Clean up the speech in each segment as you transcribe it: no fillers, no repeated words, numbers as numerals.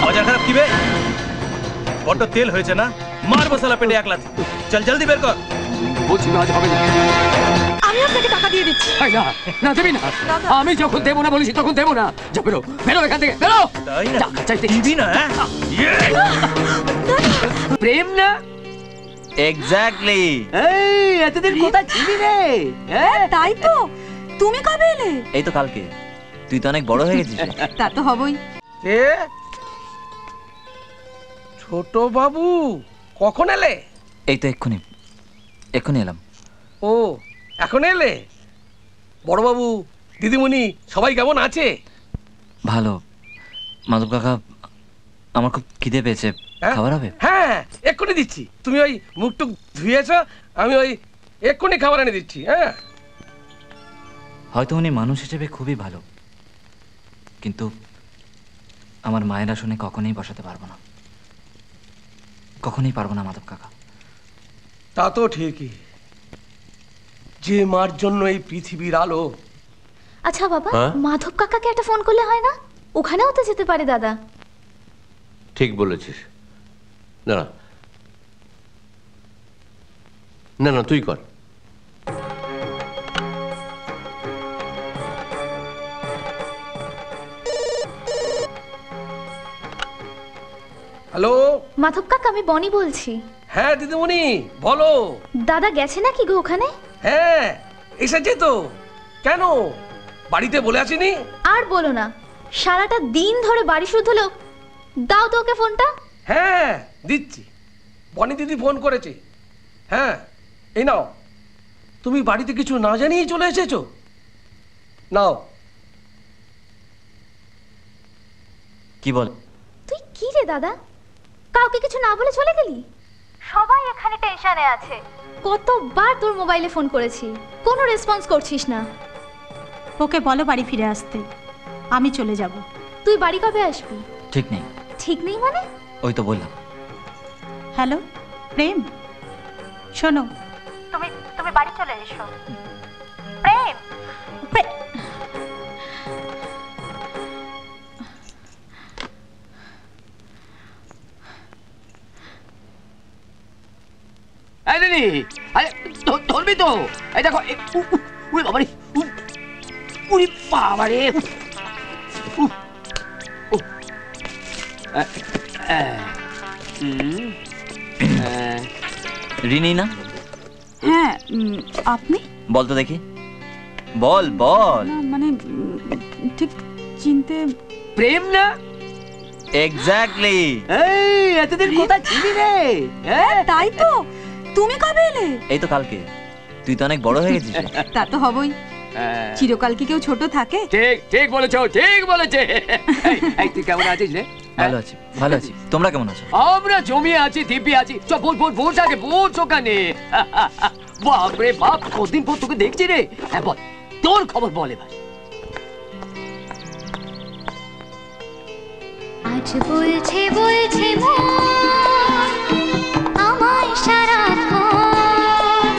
বাজার খারাপ কি বে? বড্ড তেল হয়েছে না? মার মশলা পেটে এক লাথি। চল জলদি বের কর। বলছি আজ হবে না। আমি আপনাকে টাকা দিয়ে দিচ্ছি। না না দেবি না, আমি যখন দেবো না বলেছি তখন দেবো না। যা বেরো বেরো এখান থেকে বেরো। তাই না? টাকা চাইতে দিবি না? প্রেম না? এক্স্যাক্টলি। এই এতদিন কোথায় ছিলি রে? তাই তো, তুমি কবে এলে? এই তো কালকে। তুই তো অনেক বড় হয়ে গেছিস। তা তো হবই। কে? ছোট বাবু, কখন এলে? এই তো এক্ষুনি এলাম। ও, এখন এলে? বড় বাবু, দিদিমণি সবাই কেমন আছে? ভালো। মাধব কাকা, আমার খুব খিদে পেয়েছে, খাবার হবে? হ্যাঁ, এক্ষুনি দিচ্ছি। তুমি ওই মুখটুক ধুয়েছ, আমি ওই এক্ষুনি খাবার এনে দিচ্ছি। হ্যাঁ, হয়তো উনি মানুষ হিসেবে খুবই ভালো, কিন্তু আমার মায়ের আসনে কখনোই বসাতে পারবো না, কখনোই পারবো না মাধব কাকা। তা তো ঠিকই। যে মার জন্য এই পৃথিবীর আলো। আচ্ছা বাবা, মাধব কাকাকে একটা ফোন করলে হয় না? ওখানেও তো যেতে পারে দাদা। ঠিক বলেছিস। না না না, তুই কর। হ্যালো মাধব কাকা, আমি বনি বলছি। হ্যাঁ দিদিমণি, বলো। দাদা গেছে নাকি গো ওখানে? হ্যাঁ, এসেছে তো। কেন, বাড়িতে বলে আসিনি? আর বলো না, সারাটা দিন ধরে বাড়ি শুধু লোক। দাও তো ওকে ফোনটা। হ্যাঁ দিচ্ছি। বনি দিদি ফোন করেছে। হ্যাঁ, এই নাও। তুমি বাড়িতে কিছু না জানিয়েই চলে এসেছো। নাও। কি বল? তুই কি রে দাদা, কাউকে কিছু না বলে চলে গেলি? সবাই এখানে টেনশনে আছে। কতবার তোর মোবাইলে ফোন করেছি, কোনো রেসপন্স করছিস না। ওকে বলো বাড়ি ফিরে আসতে, আমি চলে যাব। তুই বাড়ি কবে আসবি? ঠিক নেই। ঠিক নেই মানে? ওই তো বললাম। হ্যালো প্রেম, শোনো, তুমি বাড়ি চলে এসো। প্রেম, এই দিদি, আরে ধরবি তো। এই দেখো, উড়ে বাবারে, উড়ি বাবারে। রিনি না? হ্যাঁ আপনি? বল তো দেখি, বল বল। না মানে ঠিক চিনতে। প্রেম না? এক্স্যাক্টলি। এই এতদিন কোথায় ছিলি রে? তাই তো, তুমি কবে এলে? এই তো কালকে। তুই তো অনেক বড় হয়ে গেছিস। তা তো হবই। চিরকাল কি কেউ ছোট থাকে? ঠিক ঠিক বলেছো, ঠিক বলেছে। এই তুই কেমন আছিস রে? ভালো আছি, ভালো আছি। তোমরা কেমন আছো? আমরা জমিয়ে আছি, দিব্যি আছি। চল বস আগে, বস ওখানে। বাপরে বাপ, কতদিন পর তোকে দেখছি রে। হ্যাঁ বল, তোর খবর বল এবার। আজ বলছে বলছে মন আমায় সারাক্ষণ,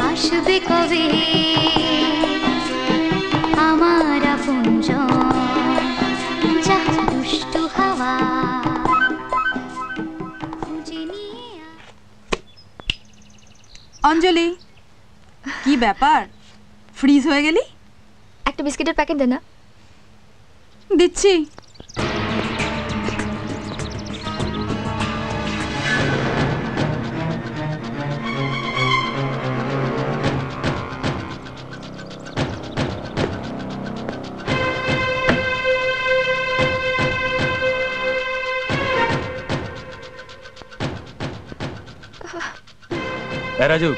আসবে কবে আমার আপনজন, যা দুষ্টু হাওয়া খুঁজে নিয়ে। অঞ্জলি, কি ব্যাপার, ফ্রিজ হয়ে গেলি? একটা বিস্কিটের প্যাকেট দে না। দিচ্ছি। রাজু,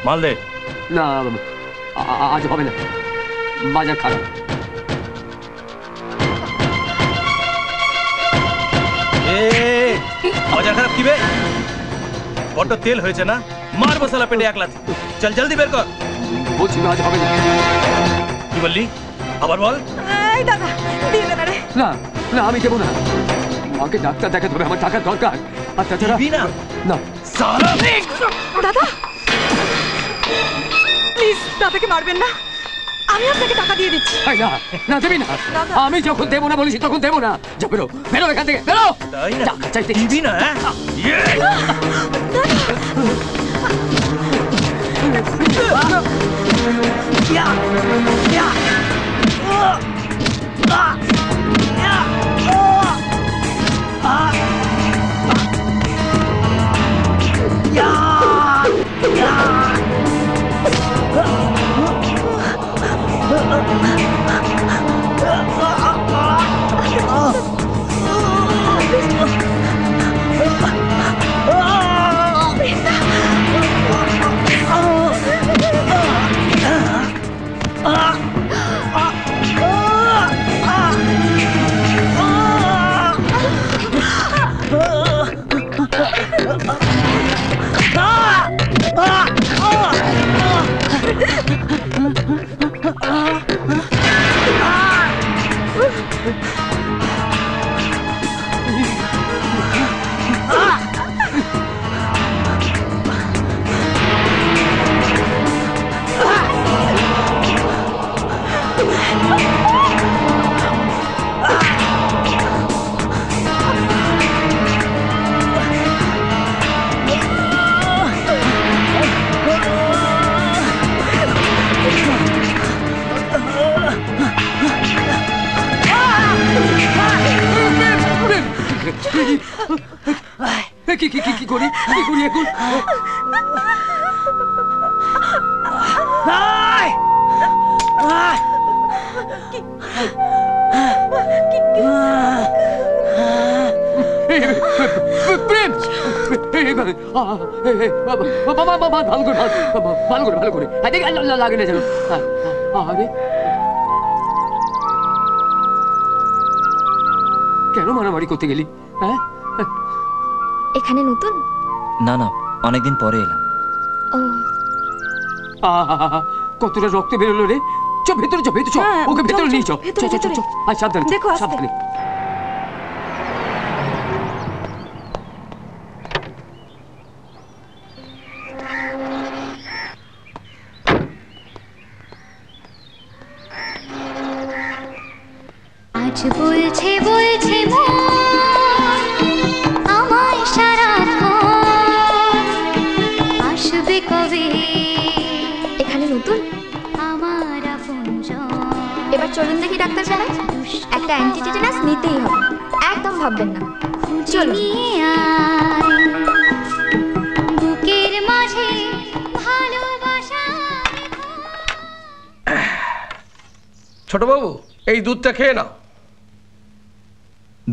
মাল দে। না আজ হবে না, বাজার খারাপ। বাজার খারাপ কি বে? বড্ড তেল হয়েছে না? মার মশলা পেটে এক লাথি। চল জলদি বের কর। বলছি আজ হবে না। কি বললি? আবার বল। এই দাদা, দিয়ে দে না রে। না না, আমি দেবো না। মাকে ডাক্তার দেখাতে হবে, আমার টাকার দরকার। আর তাছাড়া না না। দাদা প্লিজ, দাদাকে মারবেন না। আমি আপনাকে টাকা দিয়ে দিচ্ছি। এই না, না দেবি না। আমি যখন দেবো না বলেছি তখন দেবো না। যা বেরো, বেরো এখান থেকে, বেরো। টাকা চাইতে দিবি না? কি করি এখন? প্রেম, ভালো করে লাগে না যেন। আগে কেন মারামারি করতে গেলি? হ্যাঁ, এখানে নতুন? না না, অনেকদিন পরে এলাম। ও, কতটা রক্ত বেরোলো রে। চ ভেতরে, চ ভেতরে, চ ওকে ভেতরে নিয়ে চ। আর সাবধানে, দেখো, আস্তে। সাবধানে। আজ বলছে মন আমায় সারাক্ষণ, আসবে কবে? এখানে নতুন? আমার আপনজন। এবার চলুন দেখি ডাক্তার সাহেব, একটা অ্যান্টিটেটানাস নিতেই হবে, একদম ভাববেন না। চলুন। বুকের মাঝে ভালোবাসা। ছোট বাবু, এই দুধটা খেয়ে নাও।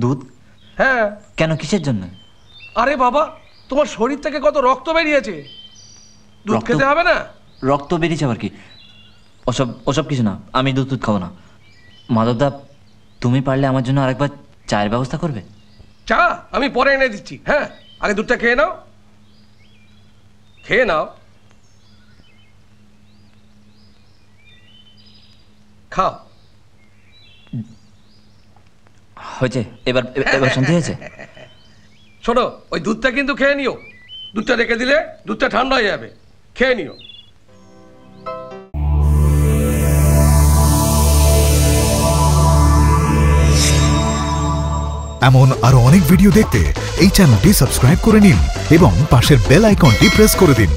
দুধ? হ্যাঁ। কেন, কিসের জন্য? আরে বাবা, তোমার শরীর থেকে কত রক্ত বেরিয়েছে, দুধ রক্ত? খেতে হবে না? রক্ত বেরিয়েছে আবার কি? ওসব কিছু না, আমি দুধ খাবো না। মাধবদা, তুমি পারলে আমার জন্য আরেকবার চায়ের ব্যবস্থা করবে? চা আমি পরে এনে দিচ্ছি। হ্যাঁ, আগে দুধটা খেয়ে নাও, খেয়ে নাও। খাও। হয়েছে, এবার শান্তি হয়েছে? শোনো, ওই দুধটা কিন্তু খেয়ে নিও। দুধটা রেখে দিলে দুধটা ঠান্ডা হয়ে যাবে, খেয়ে নিও। এমন আরো অনেক ভিডিও দেখতে এই চ্যানেলটি সাবস্ক্রাইব করে নিন এবং পাশের বেল আইকনটি প্রেস করে দিন।